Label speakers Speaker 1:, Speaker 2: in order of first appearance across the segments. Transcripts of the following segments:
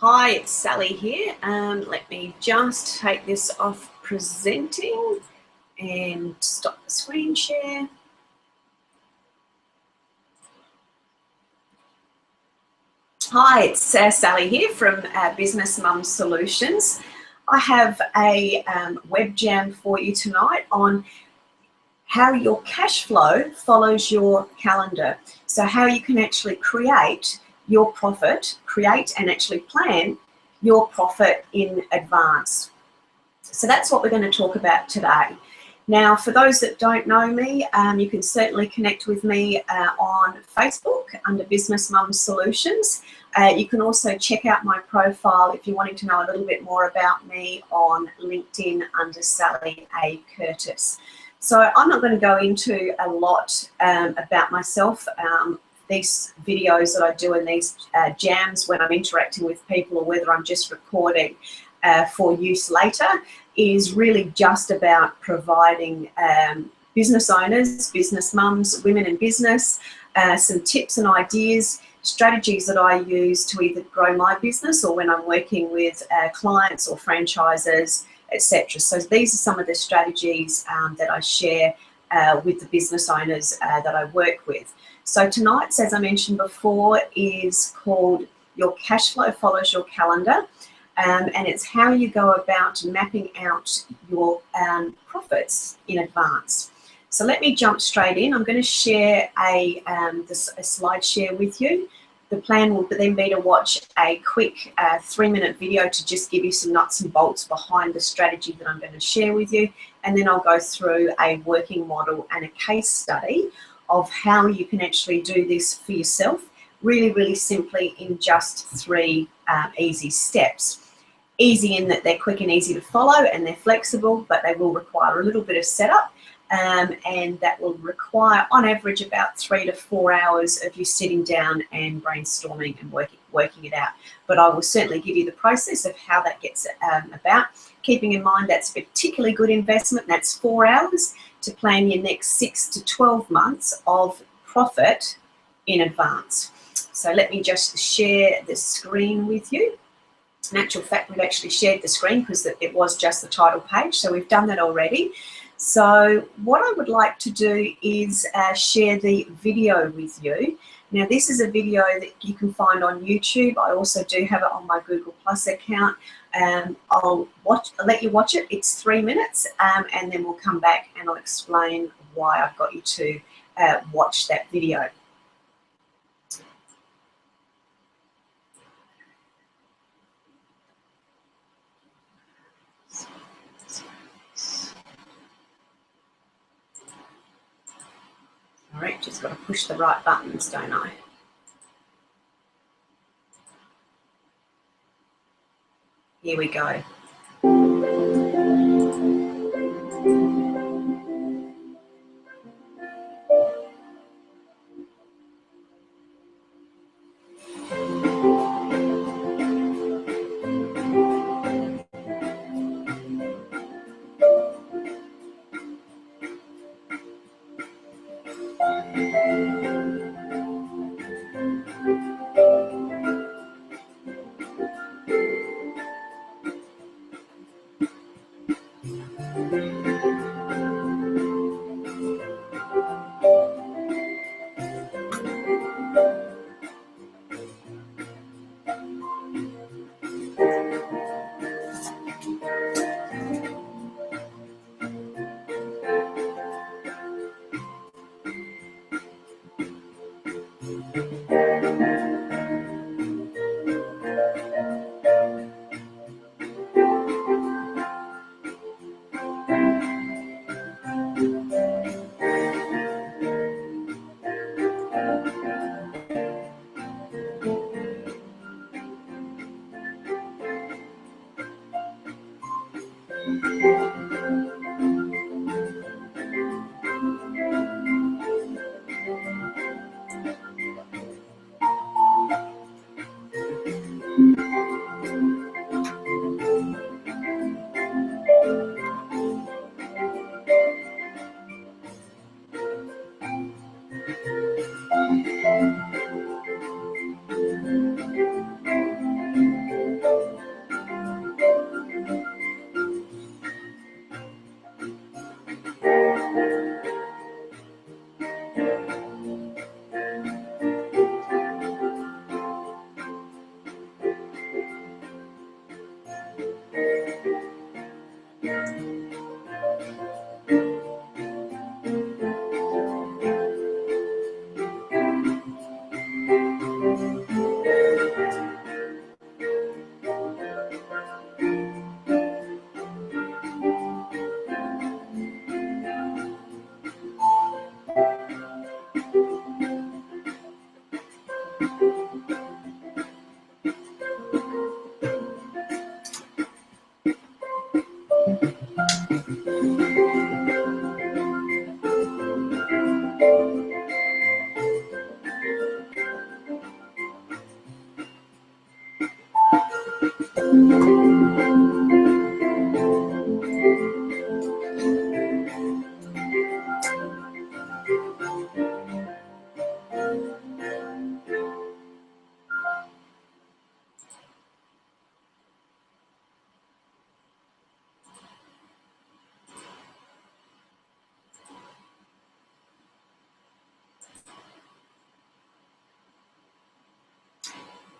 Speaker 1: Hi, it's Sally here. Let me just take this off presenting and stop the screen share. Hi, it's Sally here from Business Mum Solutions. I have a web jam for you tonight on how your cash flow follows your calendar. So how you can actually create your profit, create and actually plan your profit in advance. So that's what we're going to talk about today. Now, for those that don't know me, you can certainly connect with me on Facebook under Business Mum Solutions. You can also check out my profile if you're wanting to know a little bit more about me on LinkedIn under Sally A. Curtis. So I'm not going to go into a lot about myself. These videos that I do in these jams when I'm interacting with people or whether I'm just recording for use later is really just about providing business owners, business mums, women in business, some tips and ideas, strategies that I use to either grow my business or when I'm working with clients or franchises, etc. So these are some of the strategies that I share with the business owners that I work with. So tonight's, as I mentioned before, is called Your Cashflow Follows Your Calendar. And it's how you go about mapping out your profits in advance. So let me jump straight in. I'm going to share a slide share with you. The plan will then be to watch a quick 3-minute video to just give you some nuts and bolts behind the strategy that I'm going to share with you. And then I'll go through a working model and a case study of how you can actually do this for yourself, really, really simply in just 3 easy steps. Easy in that they're quick and easy to follow and they're flexible, but they will require a little bit of setup and that will require on average about 3 to 4 hours of you sitting down and brainstorming and working it out. But I will certainly give you the process of how that gets about, keeping in mind that's a particularly good investment. That's 4 hours to plan your next 6 to 12 months of profit in advance. So let me just share the screen with you. In actual fact, we've actually shared the screen because it was just the title page, so we've done that already. So what I would like to do is share the video with you. Now, this is a video that you can find on YouTube. I also do have it on my Google Plus account. I'll let you watch it. It's 3 minutes, and then we'll come back and I'll explain why I've got you to watch that video. All right, just got to push the right buttons, don't I? Here we go.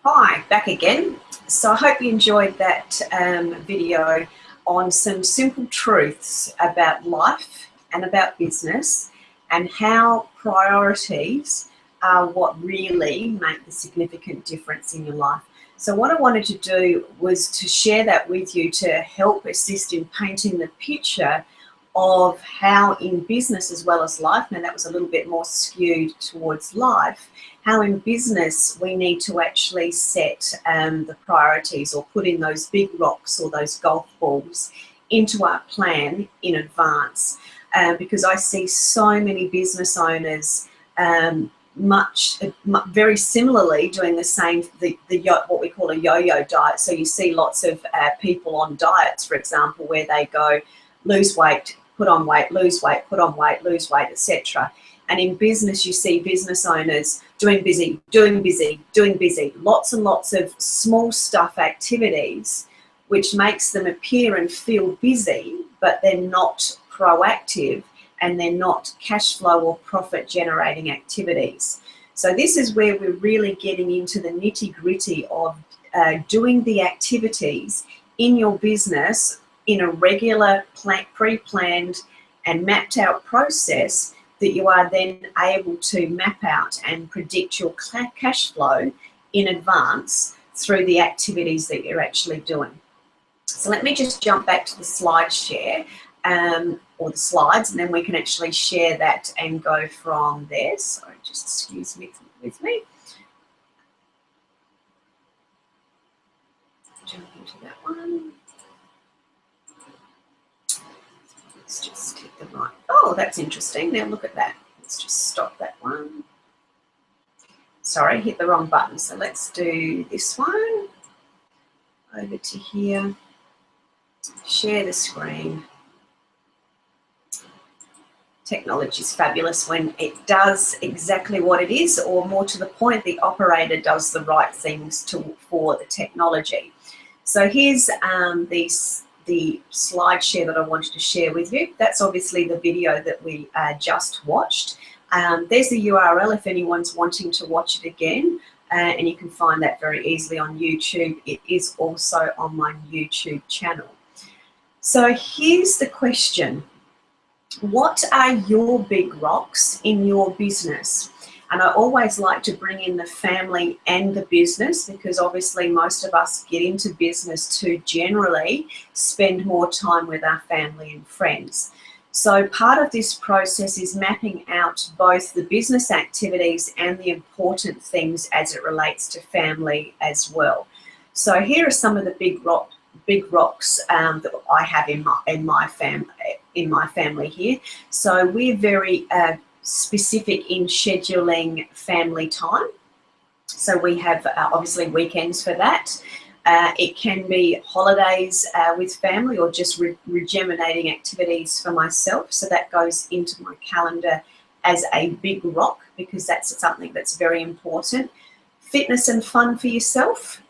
Speaker 1: Hi, back again. So I hope you enjoyed that video on some simple truths about life and about business, and how priorities are what really make the significant difference in your life. So what I wanted to do was to share that with you to help assist in painting the picture of how in business as well as life, now that was a little bit more skewed towards life, how in business we need to actually set the priorities, or put in those big rocks or those golf balls into our plan in advance. Because I see so many business owners very similarly doing the same, what we call a yo-yo diet. So you see lots of people on diets, for example, where they go lose weight, put on weight, lose weight, put on weight, lose weight, etc. And in business, you see business owners doing busy, doing busy, doing busy, lots and lots of small stuff activities, which makes them appear and feel busy, but they're not proactive, and they're not cash flow or profit generating activities. So this is where we're really getting into the nitty-gritty of doing the activities in your business in a regular, pre-planned and mapped out process, that you are then able to map out and predict your cash flow in advance through the activities that you're actually doing. So let me just jump back to the slide share, or the slides, and then we can actually share that and go from there. So just excuse me with me. Jump into that one. Let's just hit the right. Oh, that's interesting. Now look at that. Let's just stop that one. Sorry, hit the wrong button. So let's do this one. Over to here. Share the screen. Technology is fabulous when it does exactly what it is, or more to the point, the operator does the right things for the technology. So here's the slide share that I wanted to share with you. That's obviously the video that we just watched. There's the URL if anyone's wanting to watch it again, and you can find that very easily on YouTube. It is also on my YouTube channel. So here's the question. What are your big rocks in your business? And I always like to bring in the family and the business, because obviously most of us get into business to generally spend more time with our family and friends. So part of this process is mapping out both the business activities and the important things as it relates to family as well. So here are some of the big rocks that I have in my family here. So we're very specific in scheduling family time. So we have obviously weekends for that. It can be holidays with family, or just rejuvenating activities for myself. So that goes into my calendar as a big rock, because that's something that's very important. Fitness and fun for yourself.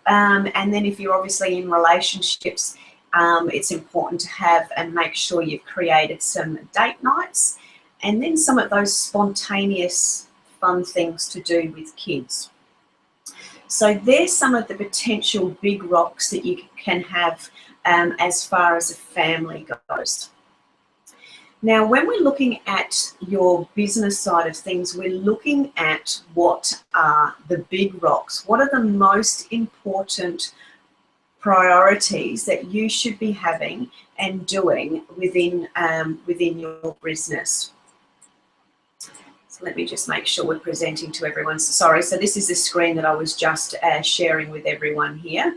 Speaker 1: And then if you're obviously in relationships, it's important to have and make sure you've created some date nights, and then some of those spontaneous fun things to do with kids. So there's some of the potential big rocks that you can have as far as a family goes. Now, when we're looking at your business side of things, we're looking at what are the big rocks. What are the most important priorities that you should be having and doing within your business? So Let me just make sure we're presenting to everyone. Sorry, so this is the screen that I was just sharing with everyone here.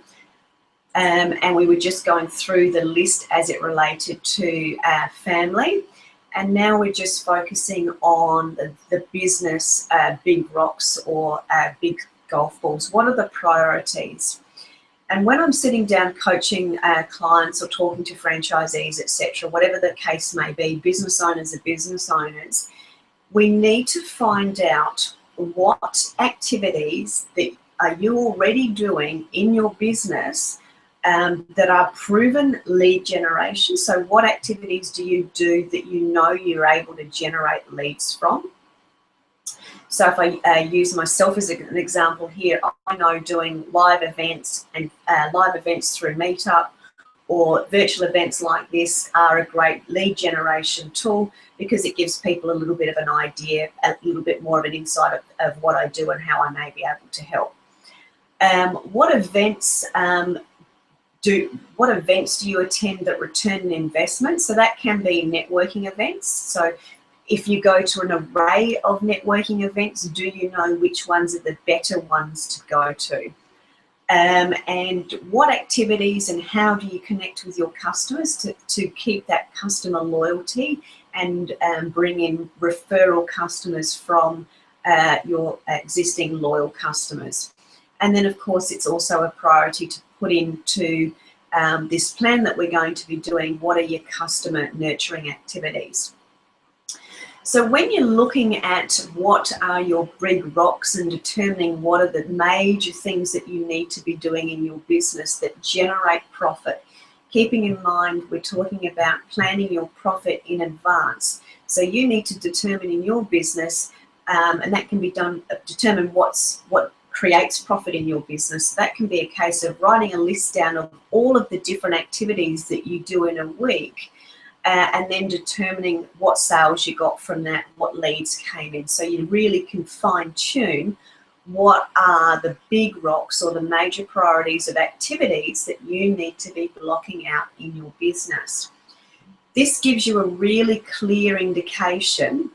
Speaker 1: And we were just going through the list as it related to family. And now we're just focusing on the business big rocks or big golf balls. What are the priorities? And when I'm sitting down coaching clients or talking to franchisees, etc., whatever the case may be, business owners are business owners, we need to find out what activities that are you already doing in your business that are proven lead generation. So what activities do you do that you know you're able to generate leads from? So if I use myself as an example here, I know doing live events and live events through Meetup or virtual events like this are a great lead generation tool because it gives people a little bit of an idea, a little bit more of an insight of what I do and how I may be able to help. What events do you attend that return an investment? So that can be networking events. So if you go to an array of networking events, do you know which ones are the better ones to go to? And what activities and how do you connect with your customers to keep that customer loyalty and bring in referral customers from your existing loyal customers? And then, of course, it's also a priority to put into this plan that we're going to be doing. What are your customer nurturing activities? So when you're looking at what are your big rocks and determining what are the major things that you need to be doing in your business that generate profit, keeping in mind we're talking about planning your profit in advance. So you need to determine in your business, and that can be done, determine what creates profit in your business. So that can be a case of writing a list down of all of the different activities that you do in a week, and then determining what sales you got from that, what leads came in. So you really can fine tune what are the big rocks or the major priorities of activities that you need to be blocking out in your business. This gives you a really clear indication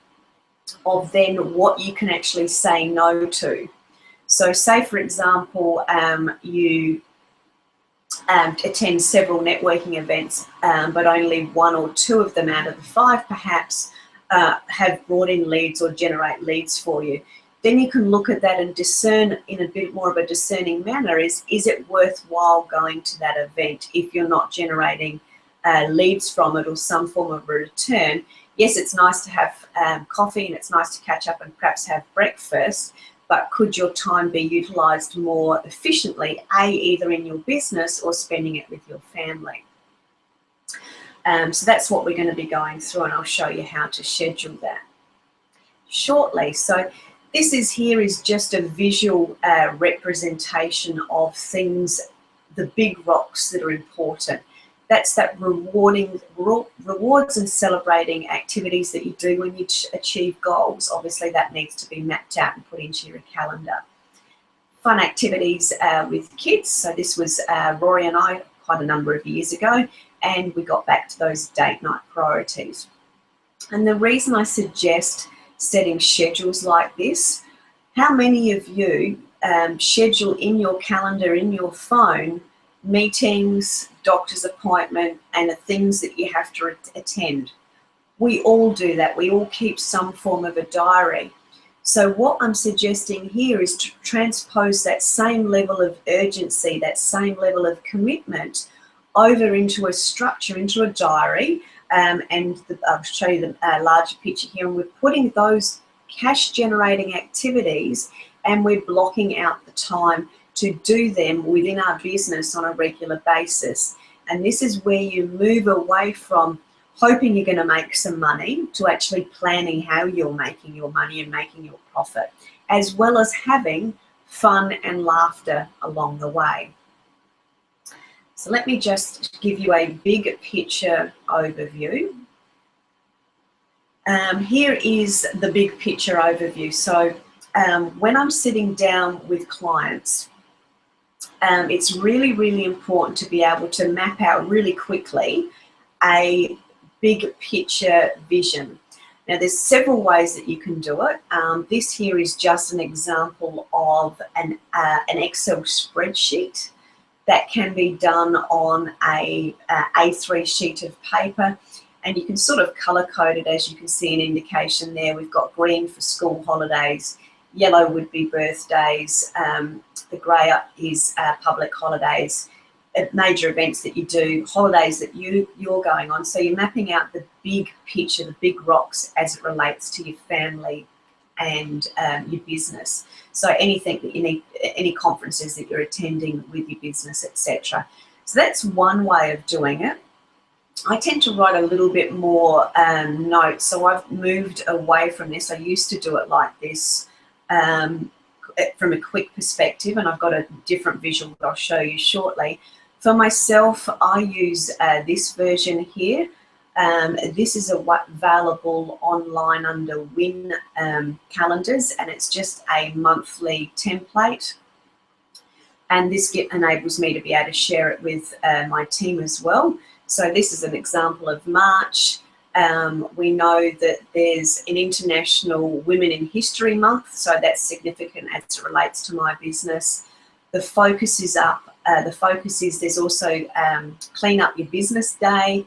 Speaker 1: of then what you can actually say no to. So say, for example, you attend several networking events, but only one or two of them out of the 5 perhaps have brought in leads or generate leads for you. Then you can look at that and discern in a bit more of a discerning manner, is it worthwhile going to that event if you're not generating leads from it or some form of a return? Yes, it's nice to have coffee and it's nice to catch up and perhaps have breakfast, but could your time be utilised more efficiently, either in your business or spending it with your family? So that's what we're going to be going through, and I'll show you how to schedule that shortly. So this is just a visual representation of things, the big rocks that are important. That's that rewards and celebrating activities that you do when you achieve goals. Obviously, that needs to be mapped out and put into your calendar. Fun activities with kids. So this was Rory and I quite a number of years ago, and we got back to those date night priorities. And the reason I suggest setting schedules like this, how many of you schedule in your calendar, in your phone, meetings, doctor's appointment, and the things that you have to attend? We all do that. We all keep some form of a diary. So what I'm suggesting here is to transpose that same level of urgency, that same level of commitment over into a structure, into a diary, and I'll show you the larger picture here, and we're putting those cash generating activities and we're blocking out the time to do them within our business on a regular basis. And this is where you move away from hoping you're going to make some money to actually planning how you're making your money and making your profit, as well as having fun and laughter along the way. So let me just give you a big picture overview. Here is the big picture overview. So when I'm sitting down with clients, it's really, really important to be able to map out really quickly a big picture vision. Now, there's several ways that you can do it. This here is just an example of an Excel spreadsheet that can be done on a A3 sheet of paper, and you can sort of color code it. As you can see an indication there, we've got green for school holidays, yellow would be birthdays, the grey up is public holidays, major events that you do, holidays that you're going on. So you're mapping out the big picture, the big rocks as it relates to your family and your business. So anything that you need, any conferences that you're attending with your business, etc. So that's one way of doing it. I tend to write a little bit more notes, so I've moved away from this. I used to do it like this from a quick perspective, and I've got a different visual that I'll show you shortly. For myself, I use this version here. This is available online under Win calendars, and it's just a monthly template. And this enables me to be able to share it with my team as well. So this is an example of March. We know that there's an International Women in History Month, so that's significant as it relates to my business. The focus is up. The focus is there's also Clean Up Your Business Day,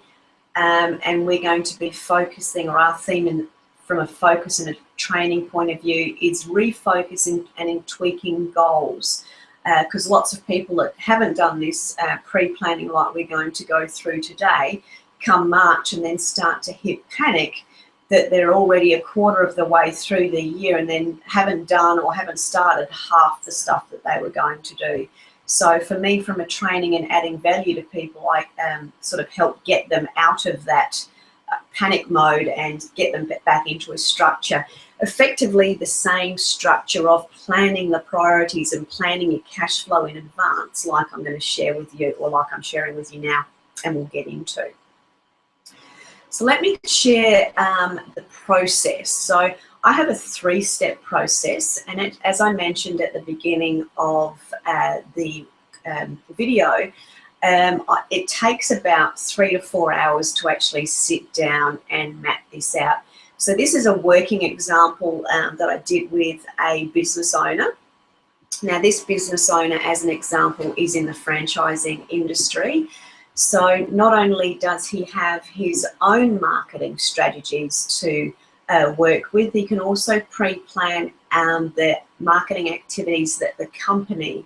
Speaker 1: and we're going to be focusing, or our theme from a focus and a training point of view is refocusing and tweaking goals. Because lots of people that haven't done this pre-planning like we're going to go through today come March and then start to hit panic that they're already a quarter of the way through the year and then haven't done or haven't started half the stuff that they were going to do. So for me, from a training and adding value to people, I sort of help get them out of that panic mode and get them back into a structure. Effectively the same structure of planning the priorities and planning your cash flow in advance, like I'm going to share with you, or like I'm sharing with you now, and we'll get into. So let me share the process. So I have a 3-step process, and as I mentioned at the beginning of the video, it takes about 3 to 4 hours to actually sit down and map this out. So this is a working example that I did with a business owner. Now this business owner, as an example, is in the franchising industry. So not only does he have his own marketing strategies to work with, he can also pre-plan the marketing activities that the company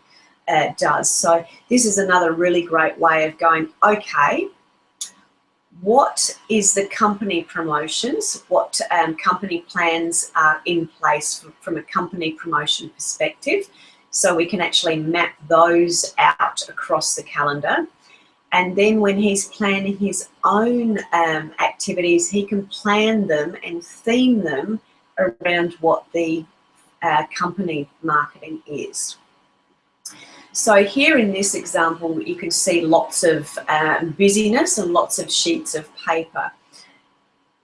Speaker 1: does. So this is another really great way of going, okay, what is the company promotions? What company plans are in place from a company promotion perspective? So we can actually map those out across the calendar. And then when he's planning his own activities, he can plan them and theme them around what the company marketing is. So here in this example, you can see lots of busyness and lots of sheets of paper.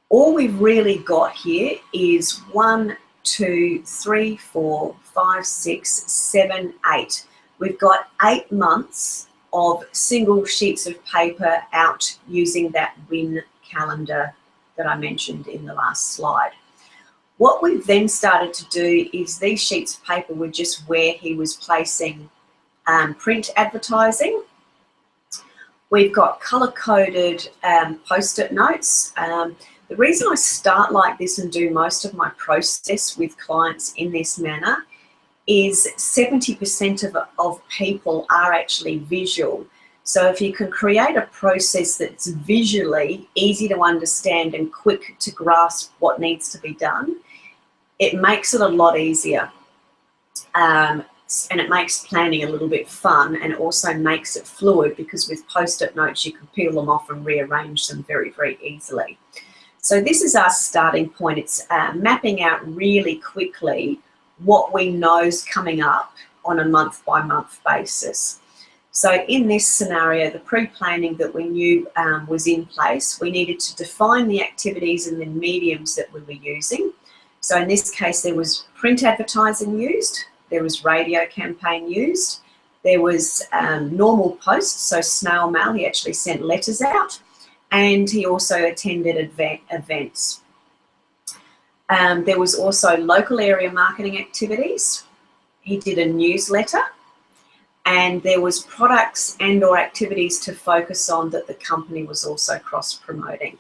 Speaker 1: All we've really got here is 1, 2, 3, 4, 5, 6, 7, 8. We've got 8 months of single sheets of paper out using that Win calendar that I mentioned in the last slide. What we've then started to do is these sheets of paper were just where he was placing print advertising. We've got color-coded post-it notes. The reason I start like this and do most of my process with clients in this manner is 70% of people are actually visual. So if you can create a process that's visually easy to understand and quick to grasp what needs to be done, it makes it a lot easier. And it makes planning a little bit fun, and it also makes it fluid because with post-it notes you can peel them off and rearrange them very, very easily. So this is our starting point. It's mapping out really quickly what we know is coming up on a month-by-month basis. So in this scenario, the pre-planning that we knew was in place, we needed to define the activities and the mediums that we were using. So in this case, there was print advertising used, there was radio campaign used, there was normal posts, so snail mail, he actually sent letters out, and he also attended events. There was also local area marketing activities. He did a newsletter, and there was products and or activities to focus on that the company was also cross-promoting.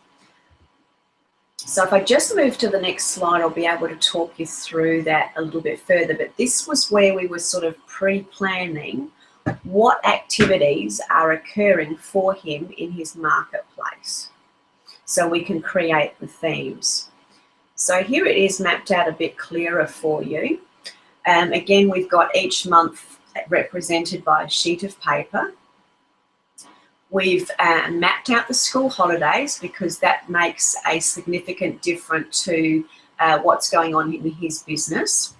Speaker 1: So if I just move to the next slide, I'll be able to talk you through that a little bit further. But this was where we were sort of pre-planning what activities are occurring for him in his marketplace, so we can create the themes. So here it is mapped out a bit clearer for you. Again, we've got each month represented by a sheet of paper. We've mapped out the school holidays because that makes a significant difference to what's going on in his business.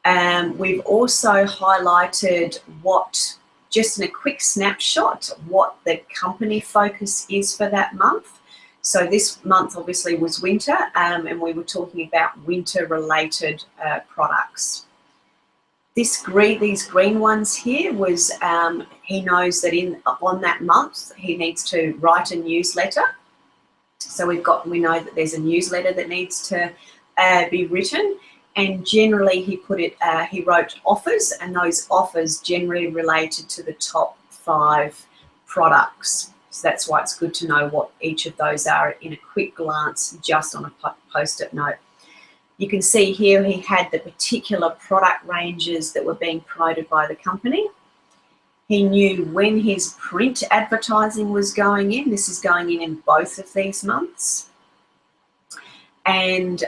Speaker 1: We've also highlighted what, just in a quick snapshot, what the company focus is for that month. So this month obviously was winter, and we were talking about winter-related products. These green ones here was, he knows that on that month he needs to write a newsletter. So we know that there's a newsletter that needs to be written, and generally he wrote offers, and those offers generally related to the top 5 products. So that's why it's good to know what each of those are in a quick glance, just on a post-it note. You can see here he had the particular product ranges that were being promoted by the company. He knew when his print advertising was going in. This is going in both of these months. And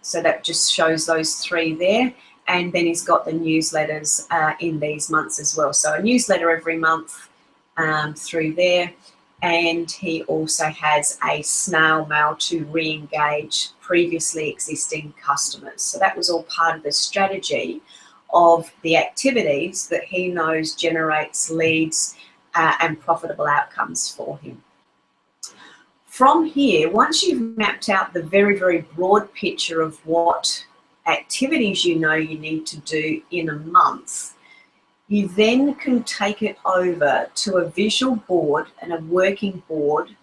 Speaker 1: so that just shows those 3 there. And then he's got the newsletters in these months as well. So a newsletter every month through there. And he also has a snail mail to re-engage previously existing customers. So that was all part of the strategy of the activities that he knows generates leads and profitable outcomes for him. From here, once you've mapped out the very, very broad picture of what activities you know you need to do in a month, you then can take it over to a visual board and a working board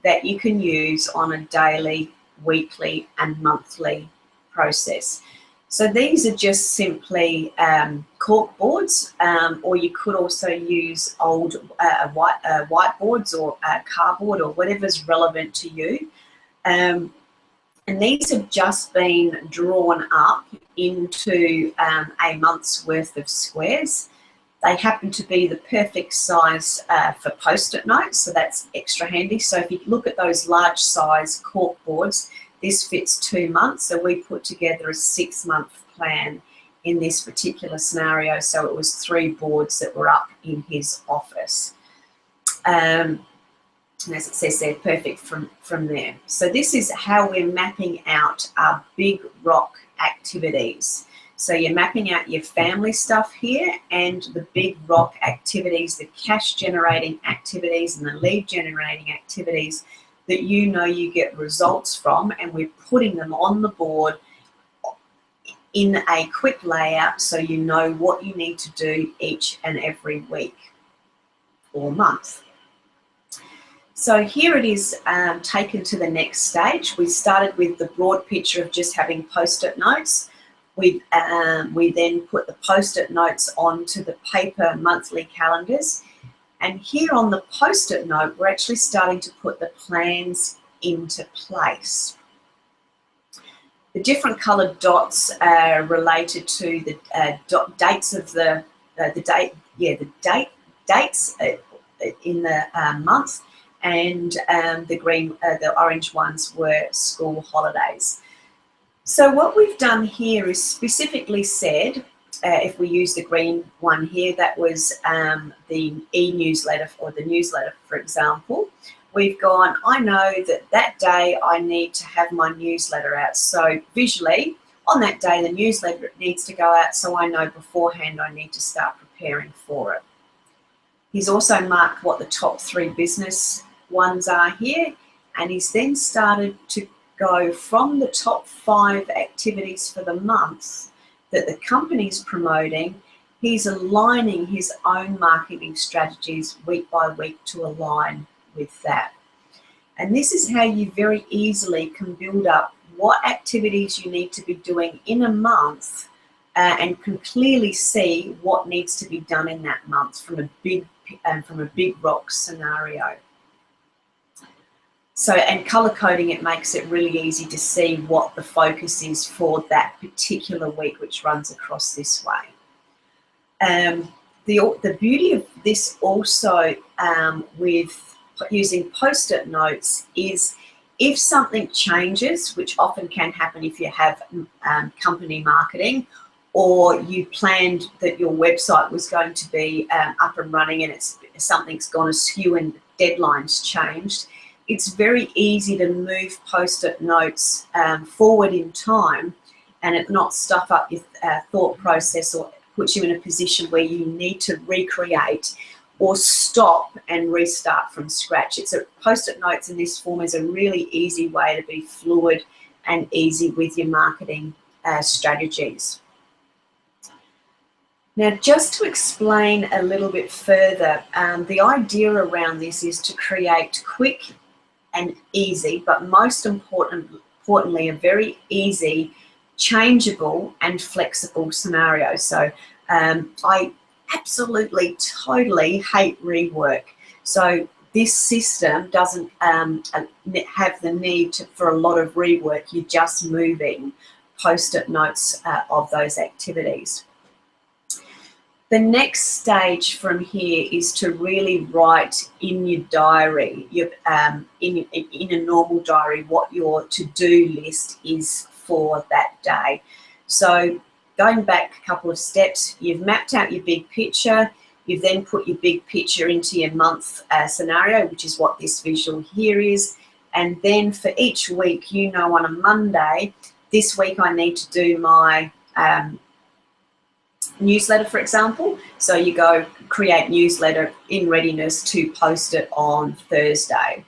Speaker 1: that you can use on a daily, weekly, and monthly process. So these are just simply cork boards, or you could also use old whiteboards or cardboard or whatever's relevant to you. And these have just been drawn up into a month's worth of squares. They happen to be the perfect size for post-it notes, so that's extra handy. So if you look at those large size cork boards, this fits 2 months. So we put together a 6-month plan in this particular scenario. So it was 3 boards that were up in his office. And as it says there, perfect from there. So this is how we're mapping out our big rock activities. So you're mapping out your family stuff here and the big rock activities, the cash generating activities and the lead generating activities that you know you get results from, and we're putting them on the board in a quick layout so you know what you need to do each and every week or month. So here it is taken to the next stage. We started with the broad picture of just having post-it notes. We then put the post-it notes onto the paper monthly calendars. And here on the post-it note, we're actually starting to put the plans into place. The different coloured dots are related to the dates of dates in the month, and the orange ones were school holidays. So what we've done here is specifically said, if we use the green one here, that was the e-newsletter or the newsletter, for example. We've gone, I know that day I need to have my newsletter out. So visually, on that day, the newsletter needs to go out, so I know beforehand I need to start preparing for it. He's also marked what the top 3 business ones are here, and he's then started to go from the top 5 activities for the month that the company's promoting. He's aligning his own marketing strategies week by week to align with that. And this is how you very easily can build up what activities you need to be doing in a month, and can clearly see what needs to be done in that month from a big rock scenario. So, and color coding, it makes it really easy to see what the focus is for that particular week, which runs across this way. The beauty of this also with using post-it notes is if something changes, which often can happen if you have company marketing, or you planned that your website was going to be up and running and something's gone askew and deadlines changed, it's very easy to move post-it notes forward in time, and it not stuff up your thought process or puts you in a position where you need to recreate or stop and restart from scratch. Post-it notes in this form is a really easy way to be fluid and easy with your marketing strategies. Now, just to explain a little bit further, the idea around this is to create quick and easy, but most importantly, a very easy, changeable and flexible scenario. So I absolutely, totally hate rework. So this system doesn't have the need for a lot of rework. You're just moving post-it notes of those activities. The next stage from here is to really write in your diary, in a normal diary, what your to-do list is for that day. So going back a couple of steps, you've mapped out your big picture, you've then put your big picture into your month scenario, which is what this visual here is. And then for each week, you know, on a Monday, this week I need to do my newsletter, for example. So you go create newsletter in readiness to post it on Thursday.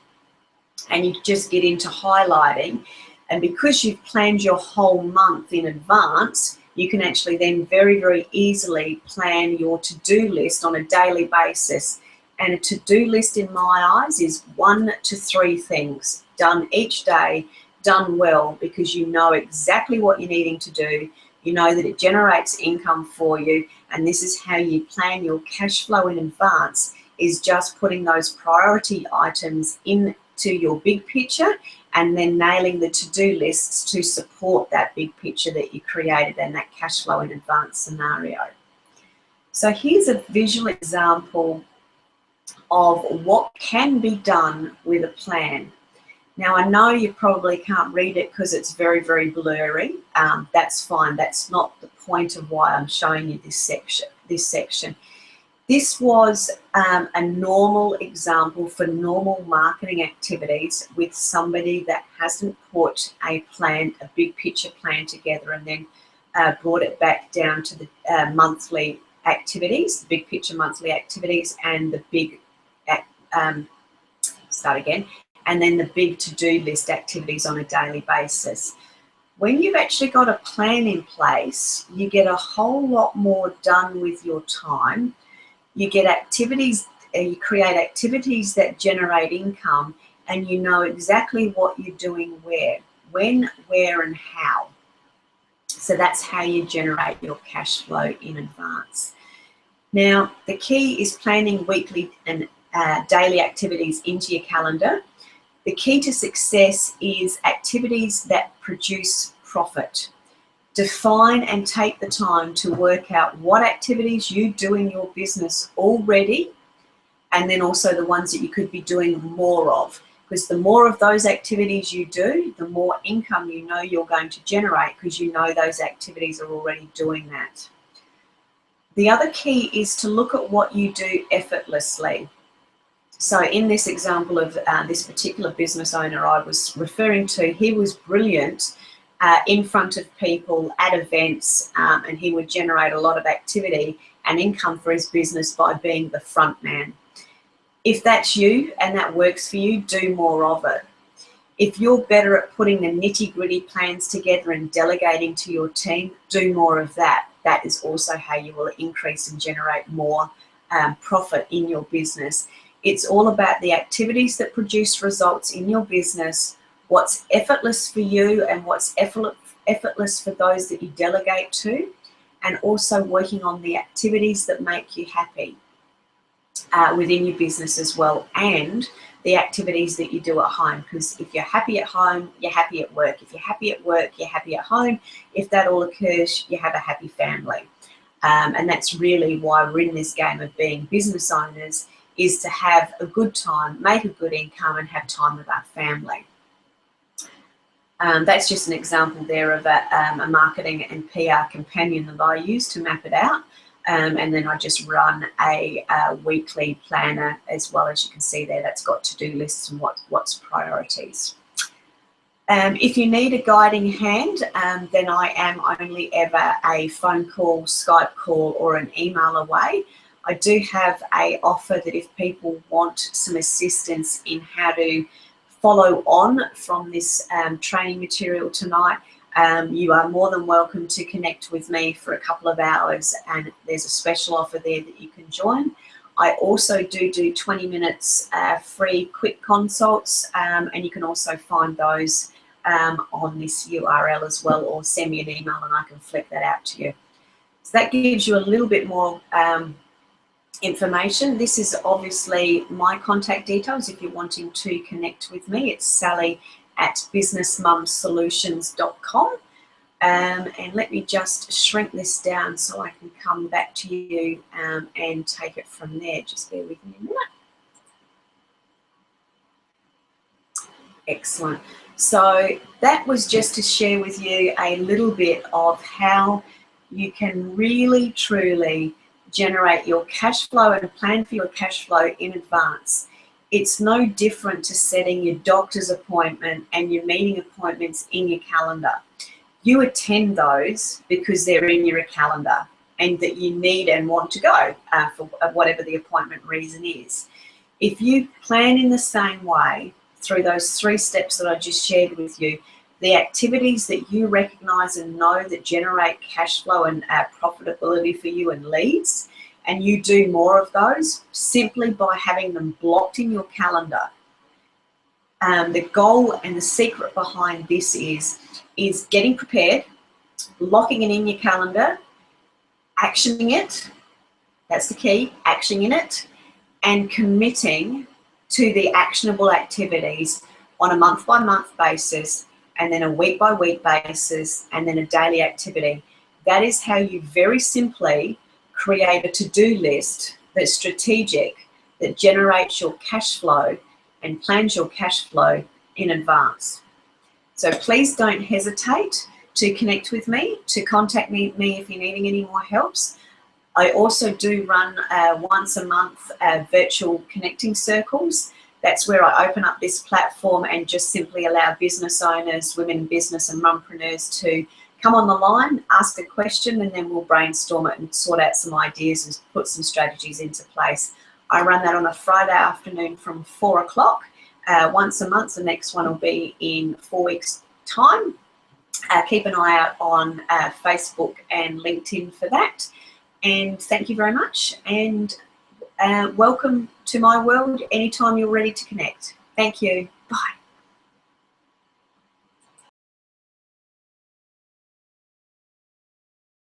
Speaker 1: And you just get into highlighting. And because you've planned your whole month in advance, you can actually then very, very easily plan your to-do list on a daily basis. And a to-do list in my eyes is 1 to 3 things done each day, done well, because you know exactly what you're needing to do. You know that it generates income for you, and this is how you plan your cash flow in advance, is just putting those priority items into your big picture and then nailing the to-do lists to support that big picture that you created and that cash flow in advance scenario. So here's a visual example of what can be done with a plan. Now, I know you probably can't read it because it's very, very blurry. That's fine. That's not the point of why I'm showing you this section. This was a normal example for normal marketing activities with somebody that hasn't put a big picture plan together and then brought it back down to the monthly activities, the big picture monthly activities, and the big, and then the big to-do list activities on a daily basis. When you've actually got a plan in place, you get a whole lot more done with your time. You get activities, you create activities that generate income, and you know exactly what you're doing where, when, where, and how. So that's how you generate your cash flow in advance. Now, the key is planning weekly and daily activities into your calendar. The key to success is activities that produce profit. Define and take the time to work out what activities you do in your business already, and then also the ones that you could be doing more of. Because the more of those activities you do, the more income you know you're going to generate, because you know those activities are already doing that. The other key is to look at what you do effortlessly. So in this example of this particular business owner I was referring to, he was brilliant in front of people at events, and he would generate a lot of activity and income for his business by being the front man. If that's you and that works for you, do more of it. If you're better at putting the nitty-gritty plans together and delegating to your team, do more of that. That is also how you will increase and generate more profit in your business. It's all about the activities that produce results in your business what's effortless for you and what's effortless for those that you delegate to, and also working on the activities that make you happy within your business as well, and the activities that you do at home. Because if you're happy at home, you're happy at work. If you're happy at work, you're happy at home. If that all occurs, you have a happy family. And that's really why we're in this game of being business owners, is to have a good time, make a good income, and have time with our family. That's just an example there of a marketing and PR companion that I use to map it out. And then I just run a weekly planner as well. As you can see there, that's got to-do lists and what's priorities. If you need a guiding hand, then I am only ever a phone call, Skype call, or an email away. I do have an offer that if people want some assistance in how to follow on from this training material tonight, you are more than welcome to connect with me for a couple of hours, and there's a special offer there that you can join. I also do 20 minutes free quick consults, and you can also find those on this URL as well, or send me an email and I can flick that out to you. So that gives you a little bit more information. This is obviously my contact details if you're wanting to connect with me. It's sally@businessmumsolutions.com. And let me just shrink this down so I can come back to you and take it from there. Just bear with me a minute. Excellent. So that was just to share with you a little bit of how you can really, truly generate your cash flow and plan for your cash flow in advance. It's no different to setting your doctor's appointment and your meeting appointments in your calendar. You attend those because they're in your calendar and that you need and want to go for whatever the appointment reason is. If you plan in the same way through those 3 steps that I just shared with you, the activities that you recognize and know that generate cash flow and profitability for you and leads, and you do more of those simply by having them blocked in your calendar. The goal and the secret behind this is getting prepared, locking it in your calendar, actioning it, that's the key, actioning it, and committing to the actionable activities on a month-by-month basis, and then a week-by-week basis, and then a daily activity. That is how you very simply create a to-do list that's strategic, that generates your cash flow and plans your cash flow in advance. So please don't hesitate to connect with me, to contact me if you're needing any more helps. I also do run once a month virtual connecting circles. That's where I open up this platform and just simply allow business owners, women in business and mumpreneurs to come on the line, ask a question, and then we'll brainstorm it and sort out some ideas and put some strategies into place. I run that on a Friday afternoon from 4 o'clock once a month. The next one will be in 4 weeks' time. Keep an eye out on Facebook and LinkedIn for that. And thank you very much, and welcome to my world anytime you're ready to connect. Thank you. Bye.